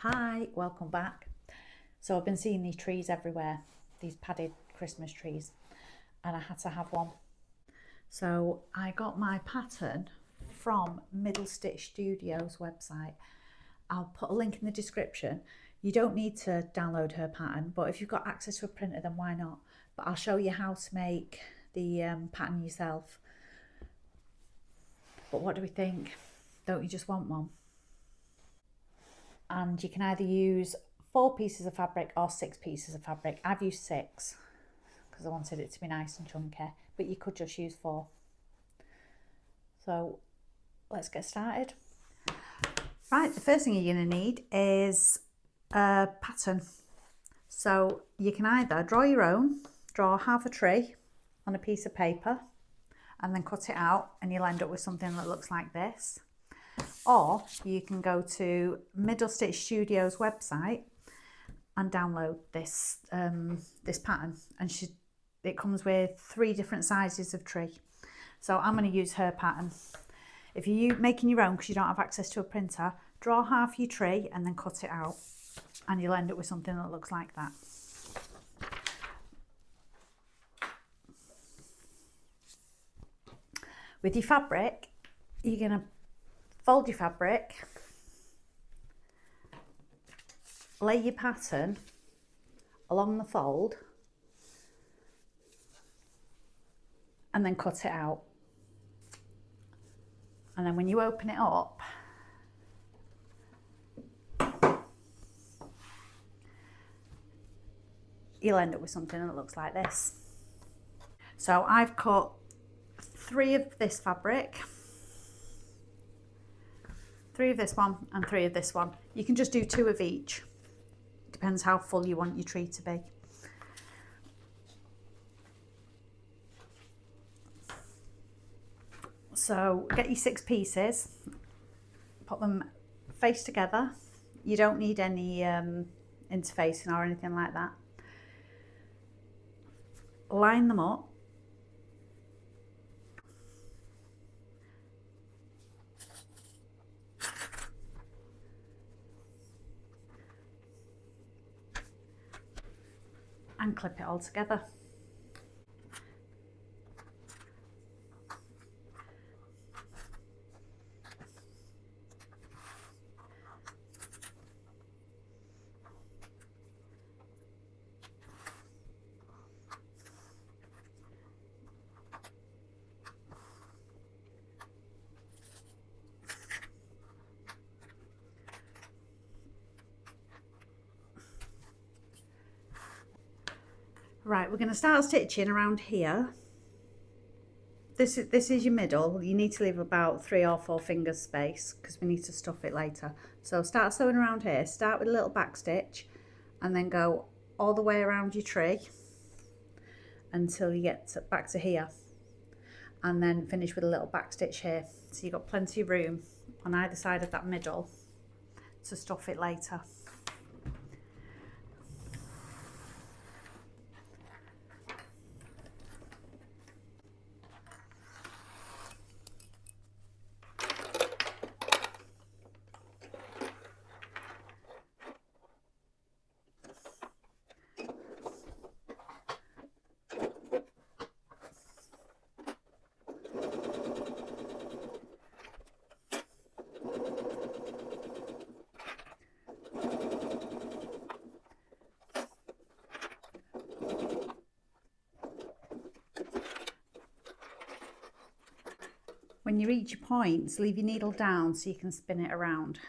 Hi, welcome back. So I've been seeing these trees everywhere, these padded Christmas trees, and I had to have one. So I got my pattern from Middle Stitch Studios website. I'll put a link in the description. You don't need to download her pattern, but if you've got access to a printer, then why not? But I'll show you how to make the pattern yourself. But what do we think? Don't you just want one? And you can either use 4 pieces of fabric or 6 pieces of fabric. I've used 6 because I wanted it to be nice and chunky, but you could just use 4. So let's get started. Right, the first thing you're going to need is a pattern. So you can either draw your own, draw half a tree on a piece of paper and then cut it out, and you'll end up with something that looks like this. Or you can go to Middle Stitch Studios website and download this this pattern, and it comes with 3 different sizes of tree. So I'm going to use her pattern. If you're making your own because you don't have access to a printer, draw half your tree and then cut it out, and you'll end up with something that looks like that. With your fabric, you're going to fold your fabric, lay your pattern along the fold, and then cut it out. And then when you open it up, you'll end up with something that looks like this. So I've cut 3 of this fabric, 3 of this one and 3 of this one. You can just do 2 of each. Depends how full you want your tree to be. So get your 6 pieces, put them face together. You don't need any interfacing or anything like that. Line them up. And clip it all together. Right, we're going to start stitching around here. This is your middle. You need to leave about 3 or 4 fingers space because we need to stuff it later. So start sewing around here. Start with a little back stitch and then go all the way around your tree until you get back to here, and then finish with a little back stitch here. So you've got plenty of room on either side of that middle to stuff it later. When you reach your points, leave your needle down so you can spin it around.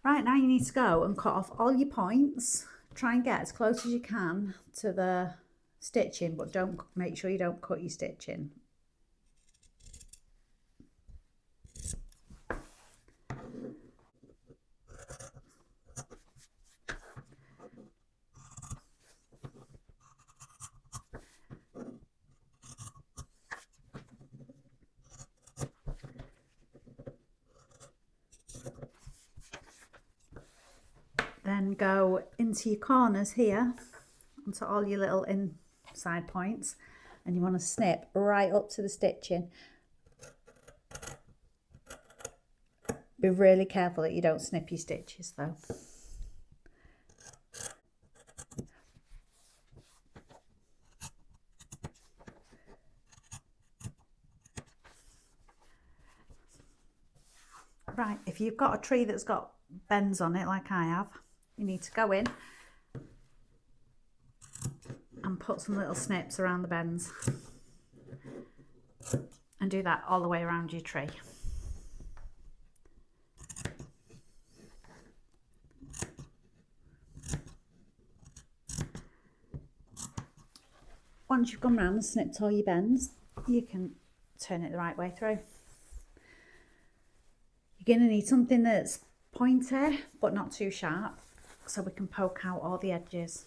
Right, now you need to go and cut off all your points. Try and get as close as you can to the stitching, but make sure you don't cut your stitching. Then then go into your corners here, onto all your little inside points, and you want to snip right up to the stitching. Be really careful that you don't snip your stitches though. Right, if you've got a tree that's got bends on it like I have, you need to go in and put some little snips around the bends and do that all the way around your tree. Once you've gone round and snipped all your bends, you can turn it the right way through. You're going to need something that's pointy but not too sharp, so we can poke out all the edges.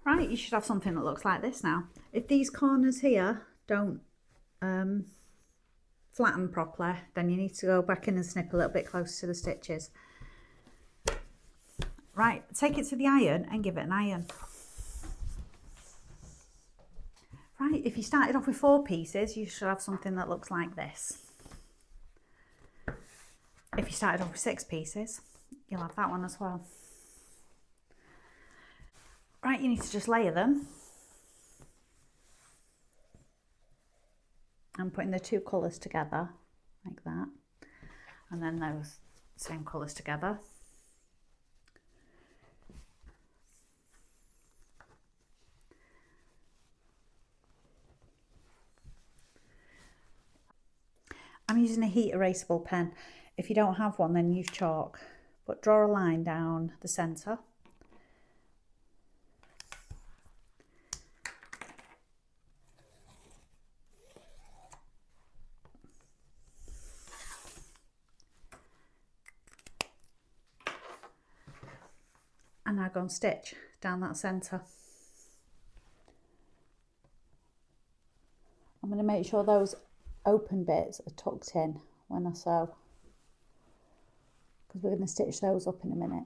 Right, you should have something that looks like this now. If these corners here don't flatten properly, then you need to go back in and snip a little bit closer to the stitches. Right, take it to the iron and give it an iron. Right, if you started off with 4 pieces, you should have something that looks like this. If you started off with 6 pieces, you'll have that one as well. Right, you need to just layer them. I'm putting the 2 colours together, like that. And then those same colours together. I'm using a heat erasable pen. If you don't have one, then use chalk. But draw a line down the centre. And now go and stitch down that centre. I'm going to make sure those open bits are tucked in when I sew, because we're going to stitch those up in a minute.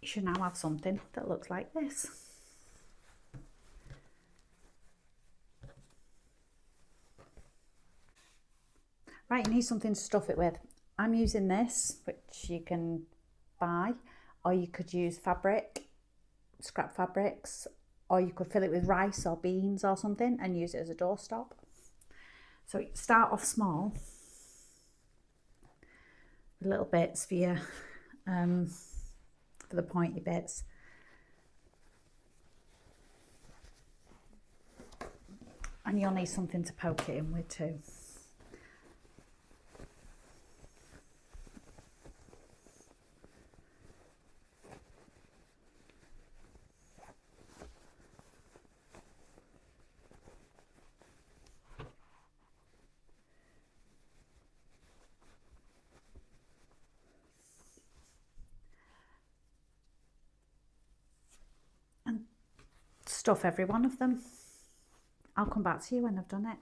You should now have something that looks like this. Right, you need something to stuff it with. I'm using this, which you can buy, or you could use fabric, scrap fabrics, or you could fill it with rice or beans or something and use it as a doorstop. So start off small with little bits for your for the pointy bits. And you'll need something to poke it in with too. Stuff every one of them. I'll come back to you when I've done it.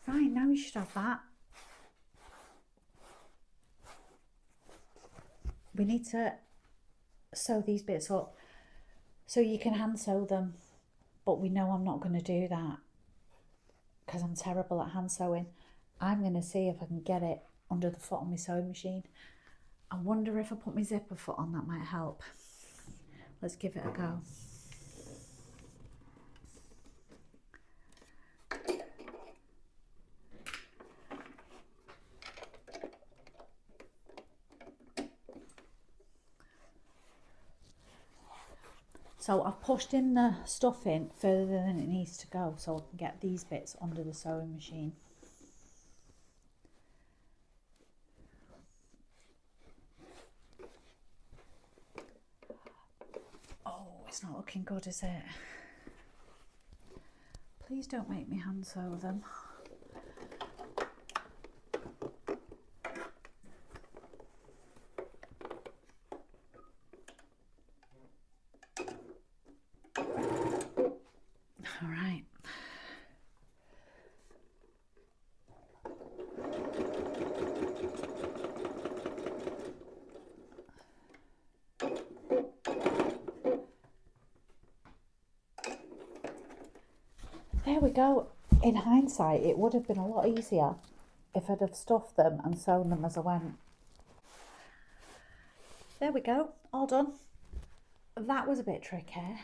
Right, now you should have that. We need to sew these bits up so you can hand sew them, but we know I'm not going to do that because I'm terrible at hand sewing. I'm going to see if I can get it under the foot on my sewing machine I wonder if I put my zipper foot on, that might help. Let's give it a go. So I've pushed in the stuffing further than it needs to go so I can get these bits under the sewing machine. Oh, it's not looking good, is it? Please don't make me hand sew them. All right. There we go. In hindsight, it would have been a lot easier if I'd have stuffed them and sewn them as I went. There we go, all done. That was a bit tricky.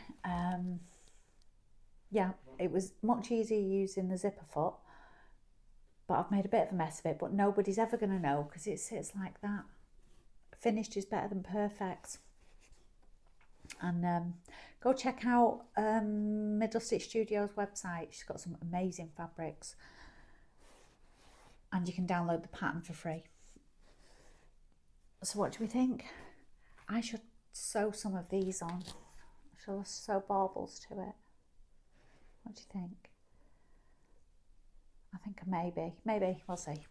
Yeah, it was much easier using the zipper foot, but I've made a bit of a mess of it, but nobody's ever going to know because it sits like that. Finished is better than perfect. And go check out Middle Stitch Studios website. She's got some amazing fabrics, and you can download the pattern for free. So what do we think? I should sew some of these on. Shall I sew baubles to it? What do you think? I think maybe, we'll see.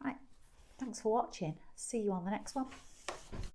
Right, thanks for watching. See you on the next one.